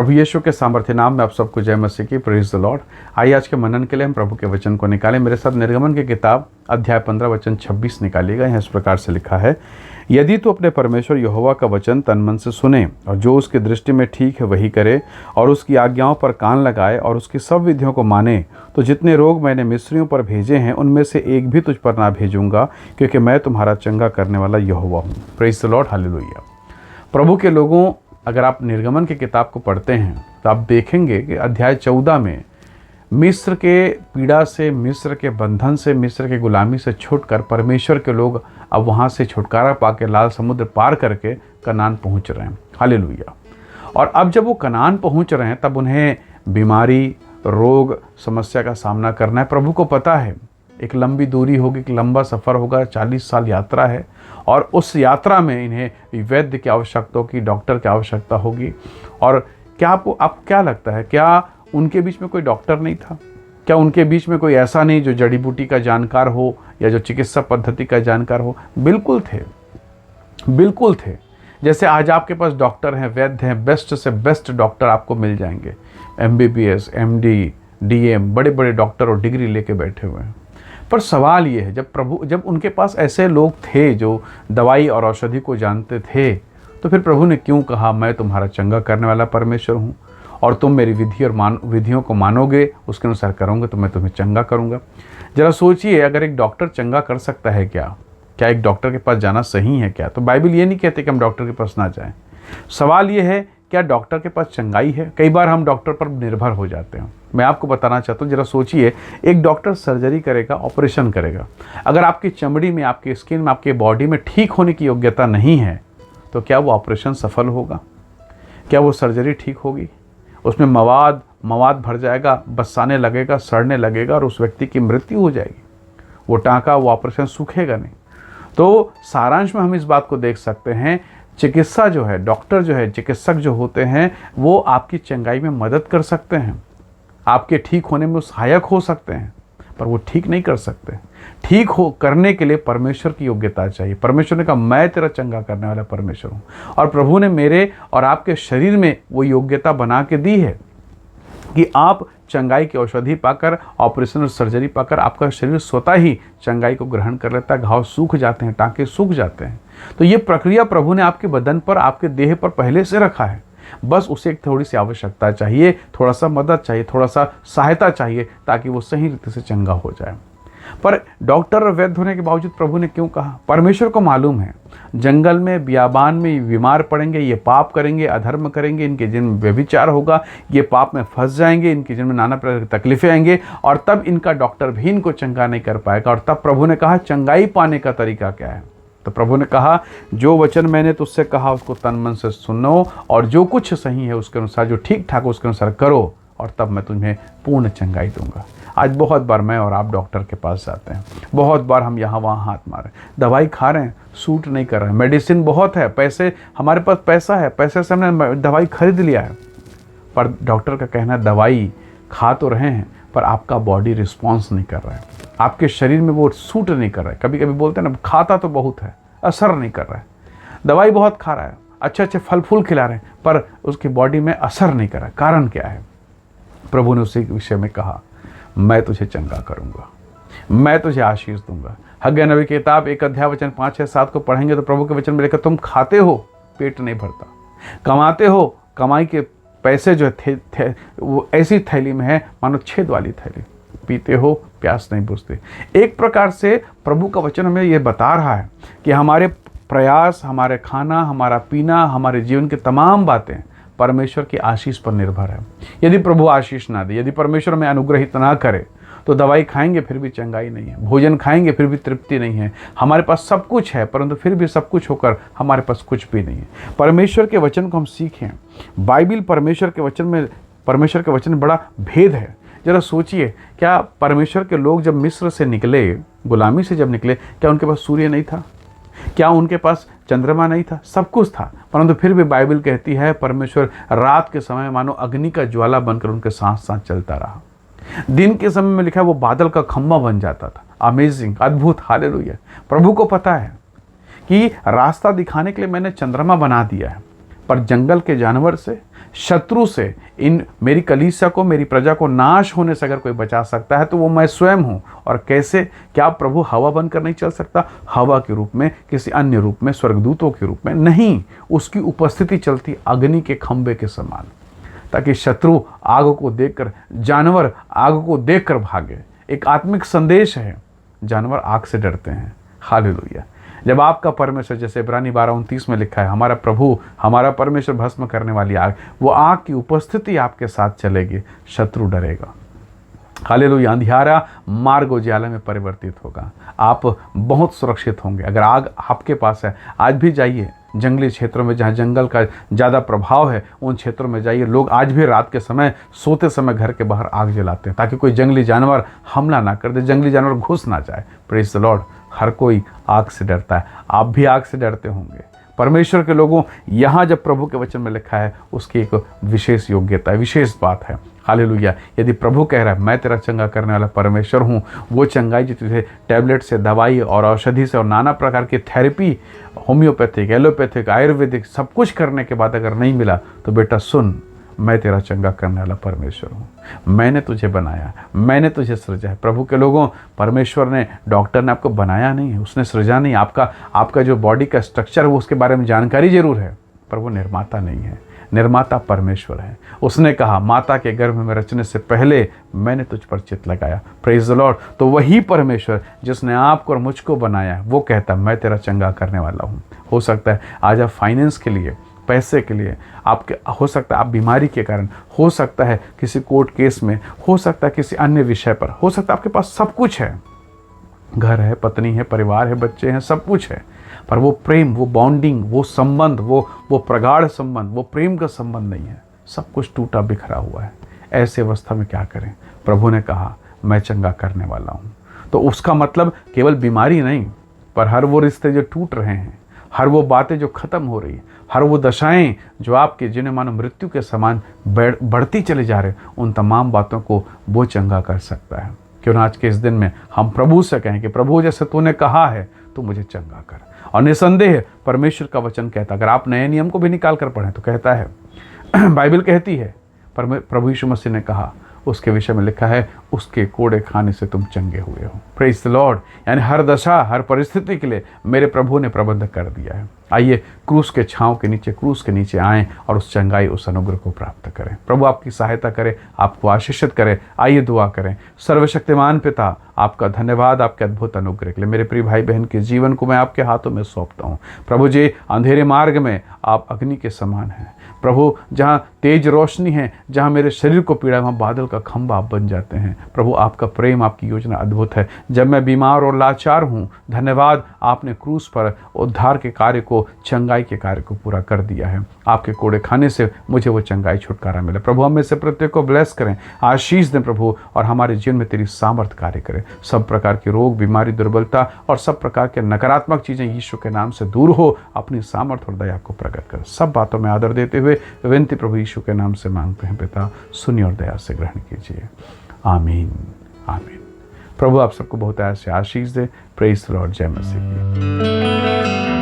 प्रभु यीशु के सामर्थ्य नाम में आप सबको जय मसीह की। Praise the Lord. आइए आज के मनन के लिए हम प्रभु के वचन को निकालें। मेरे साथ निर्गमन की किताब अध्याय 15 वचन 26 निकालिएगा। यहाँ इस प्रकार से लिखा है, यदि तू अपने परमेश्वर यहोवा का वचन तन मन से सुने और जो उसकी दृष्टि में ठीक है वही करे और उसकी आज्ञाओं पर कान लगाए और उसकी सब विधियों को माने, तो जितने रोग मैंने मिस्रियों पर भेजे हैं उनमें से एक भी तुझ पर ना भेजूंगा, क्योंकि मैं तुम्हारा चंगा करने वाला यहोवा हूँ। Praise the Lord, hallelujah. प्रभु के लोगों, अगर आप निर्गमन की किताब को पढ़ते हैं तो आप देखेंगे कि अध्याय 14 में मिस्र के पीड़ा से, मिस्र के बंधन से, मिस्र के गुलामी से छूटकर परमेश्वर के लोग अब वहाँ से छुटकारा पाके लाल समुद्र पार करके कनान पहुँच रहे हैं। हालेलुया। और अब जब वो कनान पहुँच रहे हैं तब उन्हें बीमारी, रोग, समस्या का सामना करना है। प्रभु को पता है एक लंबी दूरी होगी, एक लंबा सफ़र होगा, 40 साल यात्रा है और उस यात्रा में इन्हें वैद्य की आवश्यकता होगी, डॉक्टर की आवश्यकता होगी। और क्या आपको क्या लगता है, क्या उनके बीच में कोई डॉक्टर नहीं था? क्या उनके बीच में कोई ऐसा नहीं जो जड़ी बूटी का जानकार हो या जो चिकित्सा पद्धति का जानकार हो? बिल्कुल थे, बिल्कुल थे। जैसे आज आपके पास डॉक्टर हैं, वैद्य हैं, बेस्ट से बेस्ट डॉक्टर आपको मिल जाएंगे। MBBS, MD, DM, बड़े बड़े डॉक्टर और डिग्री लेके बैठे हुए हैं। पर सवाल ये है, जब उनके पास ऐसे लोग थे जो दवाई और औषधि को जानते थे, तो फिर प्रभु ने क्यों कहा, मैं तुम्हारा चंगा करने वाला परमेश्वर हूँ और तुम मेरी विधियों को मानोगे, उसके अनुसार करोगे तो मैं तुम्हें चंगा करूँगा। जरा सोचिए, अगर एक डॉक्टर चंगा कर सकता है क्या एक डॉक्टर के पास जाना सही है क्या? तो बाइबल ये नहीं कहते कि हम डॉक्टर के पास ना जाएं। सवाल ये है, क्या डॉक्टर के पास चंगाई है? कई बार हम डॉक्टर पर निर्भर हो जाते हैं। मैं आपको बताना चाहता हूँ, जरा सोचिए, एक डॉक्टर सर्जरी करेगा, ऑपरेशन करेगा। अगर आपकी चमड़ी में, आपकी स्किन में, आपके बॉडी में ठीक होने की योग्यता नहीं है तो क्या वो ऑपरेशन सफल होगा? क्या वो सर्जरी ठीक होगी? उसमें मवाद भर जाएगा, बसाने लगेगा, सड़ने लगेगा और उस व्यक्ति की मृत्यु हो जाएगी। वो टाँका, वो ऑपरेशन सूखेगा नहीं। तो सारांश में हम इस बात को देख सकते हैं, चिकित्सा जो है, डॉक्टर जो है, चिकित्सक जो होते हैं, वो आपकी चंगाई में मदद कर सकते हैं, आपके ठीक होने में सहायक हो सकते हैं, पर वो ठीक नहीं कर सकते। ठीक हो करने के लिए परमेश्वर की योग्यता चाहिए। परमेश्वर ने कहा, मैं तेरा चंगा करने वाला परमेश्वर हूँ। और प्रभु ने मेरे और आपके शरीर में वो योग्यता बना के दी है कि आप चंगाई की औषधि पाकर, ऑपरेशन और सर्जरी पाकर आपका शरीर स्वतः ही चंगाई को ग्रहण कर लेता है। घाव सूख जाते हैं, टाँके सूख जाते हैं। तो ये प्रक्रिया प्रभु ने आपके बदन पर, आपके देह पर पहले से रखा है। बस उसे एक थोड़ी सी आवश्यकता चाहिए, थोड़ा सा मदद चाहिए, थोड़ा सा सहायता चाहिए, ताकि वो सही रीति से चंगा हो जाए। पर डॉक्टर और वैद्य होने के बावजूद प्रभु ने क्यों कहा? परमेश्वर को मालूम है, जंगल में, बियाबान में बीमार पड़ेंगे, ये पाप करेंगे, अधर्म करेंगे, इनके जिन में व्यभिचार होगा, ये पाप में फंस जाएंगे, इनके जिन में नाना प्रकार की तकलीफें आएंगे और तब इनका डॉक्टर भी इनको चंगा नहीं कर पाएगा। और तब प्रभु ने कहा, चंगाई पाने का तरीका क्या है? तो प्रभु ने कहा, जो वचन मैंने तुझसे कहा उसको तन मन से सुनो और जो कुछ सही है उसके अनुसार, जो ठीक ठाक उसके अनुसार करो और तब मैं तुम्हें पूर्ण चंगाई दूंगा। आज बहुत बार मैं और आप डॉक्टर के पास जाते हैं, बहुत बार हम यहाँ वहाँ हाथ मारे, दवाई खा रहे हैं, सूट नहीं कर रहे हैं, मेडिसिन बहुत है, पैसे, हमारे पास पैसा है, पैसे से हमने दवाई खरीद लिया है, पर डॉक्टर का कहना, दवाई खा तो रहे हैं पर आपका बॉडी रिस्पॉन्स नहीं कर रहा है, आपके शरीर में वो सूट नहीं कर रहा है। कभी कभी बोलते हैं ना, खाता तो बहुत है, असर नहीं कर रहा है। दवाई बहुत खा रहा है, अच्छे अच्छे फल फूल खिला रहे हैं, पर उसकी बॉडी में असर नहीं कर रहा है। कारण क्या है? प्रभु ने उसी विषय में कहा, मैं तुझे चंगा करूंगा, मैं तुझे आशीष दूंगा। हग्गै नबी की किताब 1 अध्याय वचन 5 या 7 को पढ़ेंगे तो प्रभु के वचन में लिखा, तुम खाते हो, पेट नहीं भरता, कमाते हो, कमाई के पैसे जो थे वो ऐसी थैली में है मानो छेद वाली थैली, पीते हो, प्यास नहीं बुझती। एक प्रकार से प्रभु का वचन हमें ये बता रहा है कि हमारे प्रयास, हमारे खाना, हमारा पीना, हमारे जीवन की तमाम बातें परमेश्वर की आशीष पर निर्भर है। यदि प्रभु आशीष ना दे, यदि परमेश्वर में अनुग्रहित ना करे, तो दवाई खाएंगे फिर भी चंगाई नहीं है, भोजन खाएंगे फिर भी तृप्ति नहीं है। हमारे पास सब कुछ है परंतु फिर भी सब कुछ होकर हमारे पास कुछ भी नहीं है। परमेश्वर के वचन को हम सीखें। बाइबल परमेश्वर के वचन में बड़ा भेद है। जरा सोचिए, क्या परमेश्वर के लोग जब मिस्र से निकले, गुलामी से जब निकले, क्या उनके पास सूर्य नहीं था? क्या उनके पास चंद्रमा नहीं था? सब कुछ था, परंतु फिर भी बाइबल कहती है परमेश्वर रात के समय मानो अग्नि का ज्वाला बनकर उनके साथ साथ चलता रहा। दिन के समय में लिखा है वो बादल का खम्भा बन जाता था। अमेजिंग, अद्भुत, हालेलुया। प्रभु को पता है कि रास्ता दिखाने के लिए मैंने चंद्रमा बना दिया है, पर जंगल के जानवर से, शत्रु से, इन मेरी कलीसिया को, मेरी प्रजा को नाश होने से अगर कोई बचा सकता है तो वो मैं स्वयं हूँ। और कैसे? क्या प्रभु हवा बनकर नहीं चल सकता? हवा के रूप में, किसी अन्य रूप में, स्वर्गदूतों के रूप में नहीं, उसकी उपस्थिति चलती अग्नि के खंभे के समान, ताकि शत्रु आग को देखकर, जानवर आग को देखकर भागे। एक आत्मिक संदेश है, जानवर आग से डरते हैं। हालेलुया। जब आपका परमेश्वर, जैसे इब्रानी 12:29 में लिखा है, हमारा प्रभु, हमारा परमेश्वर भस्म करने वाली आग, वो आग की उपस्थिति आपके साथ चलेगी, शत्रु डरेगा। हालेलुया। अंधियारा मार्ग उजियाले में परिवर्तित होगा, आप बहुत सुरक्षित होंगे। अगर आग आपके पास है, आज भी जाइए जंगली क्षेत्रों में, जहाँ जंगल का ज़्यादा प्रभाव है, उन क्षेत्रों में जाइए। लोग आज भी रात के समय, सोते समय घर के बाहर आग जलाते हैं, ताकि कोई जंगली जानवर हमला ना कर दे, जंगली जानवर घुस ना जाए। Praise the Lord. हर कोई आग से डरता है, आप भी आग से डरते होंगे। परमेश्वर के लोगों, यहाँ जब प्रभु के वचन में लिखा है, उसकी एक विशेष योग्यता है, विशेष बात है। हालेलुया। यदि प्रभु कह रहा है, मैं तेरा चंगा करने वाला परमेश्वर हूँ, वो चंगाई जो तुझे टैबलेट से, दवाई और औषधि से और नाना प्रकार की थेरेपी, होम्योपैथिक, एलोपैथिक, आयुर्वेदिक, सब कुछ करने के बाद अगर नहीं मिला, तो बेटा सुन, मैं तेरा चंगा करने वाला परमेश्वर हूँ। मैंने तुझे बनाया, मैंने तुझे सृजा है। प्रभु के लोगों, परमेश्वर ने, डॉक्टर ने आपको बनाया नहीं है, उसने सृजा नहीं। आपका जो बॉडी का स्ट्रक्चर है, वो उसके बारे में जानकारी जरूर है, पर वो निर्माता नहीं है। निर्माता परमेश्वर है। उसने कहा, माता के गर्भ में रचने से पहले मैंने तुझ पर चित्त लगाया। Praise the Lord. तो वही परमेश्वर जिसने आपको और मुझको बनाया, वो कहता, मैं तेरा चंगा करने वाला हूँ। हो सकता है आज आप फाइनेंस के लिए, पैसे के लिए, आपके, हो सकता है आप बीमारी के कारण, हो सकता है किसी कोर्ट केस में, हो सकता है किसी अन्य विषय पर, हो सकता है आपके पास सब कुछ है, घर है, पत्नी है, परिवार है, बच्चे हैं, सब कुछ है, पर वो प्रेम, वो बॉन्डिंग, वो संबंध, वो प्रगाढ़ संबंध, वो प्रेम का संबंध नहीं है। सब कुछ टूटा बिखरा हुआ है। ऐसी अवस्था में क्या करें? प्रभु ने कहा, मैं चंगा करने वाला हूँ। तो उसका मतलब केवल बीमारी नहीं, पर हर वो रिश्ते जो टूट रहे हैं, हर वो बातें जो ख़त्म हो रही, हर वो दशाएं जो आपके, जिन्हें मानो मृत्यु के समान बढ़ती चली जा रहे, उन तमाम बातों को वो चंगा कर सकता है। क्यों ना आज के इस दिन में हम प्रभु से कहें कि प्रभु, जैसे तूने कहा है, तू मुझे चंगा कर। और निसंदेह परमेश्वर का वचन कहता, अगर आप नए नियम को भी निकाल कर पढ़ें तो कहता है, बाइबल कहती है, प्रभु यीशु मसीह ने कहा, उसके विषय में लिखा है, उसके कोड़े खाने से तुम चंगे हुए हो। Praise the Lord. यानी हर दशा, हर परिस्थिति के लिए मेरे प्रभु ने प्रबंध कर दिया है। आइए क्रूस के छांव के नीचे, क्रूस के नीचे आएँ और उस चंगाई, उस अनुग्रह को प्राप्त करें। प्रभु आपकी सहायता करे, आपको आशीषित करे। आइए दुआ करें। सर्वशक्तिमान पिता, आपका धन्यवाद आपके अद्भुत अनुग्रह के लिए। मेरे प्रिय भाई बहन के जीवन को मैं आपके हाथों में सौंपता हूँ। प्रभु जी, अंधेरे मार्ग में आप अग्नि के समान हैं। प्रभु, जहाँ तेज रोशनी है, जहाँ मेरे शरीर को पीड़ा, वहाँ बादल का खंभा आप बन जाते हैं। प्रभु, आपका प्रेम, आपकी योजना अद्भुत है। जब मैं बीमार और लाचार हूँ, धन्यवाद, आपने क्रूस पर उद्धार के कार्य को, चंगाई के कार्य को पूरा कर दिया है। आपके कोड़े खाने से मुझे वो चंगाई, छुटकारा मिला। प्रभु, हम में से प्रत्येक को ब्लेस करें, आशीष दें प्रभु, और हमारे जीवन में तेरी सामर्थ्य कार्य करे। सब प्रकार के रोग, बीमारी, दुर्बलता और सब प्रकार के नकारात्मक चीज़ें यीशु के नाम से दूर हो। अपनी सामर्थ्य और दया को प्रकट कर। सब बातों में आदर देते हुए विनती प्रभु यीशु के नाम से मांगते हैं पिता, सुनिए और दया से ग्रहण कीजिए। आमीन, आमीन। प्रभु आप सबको बहुत ऐसे आशीष दे। Praise the Lord. जय मसीह की।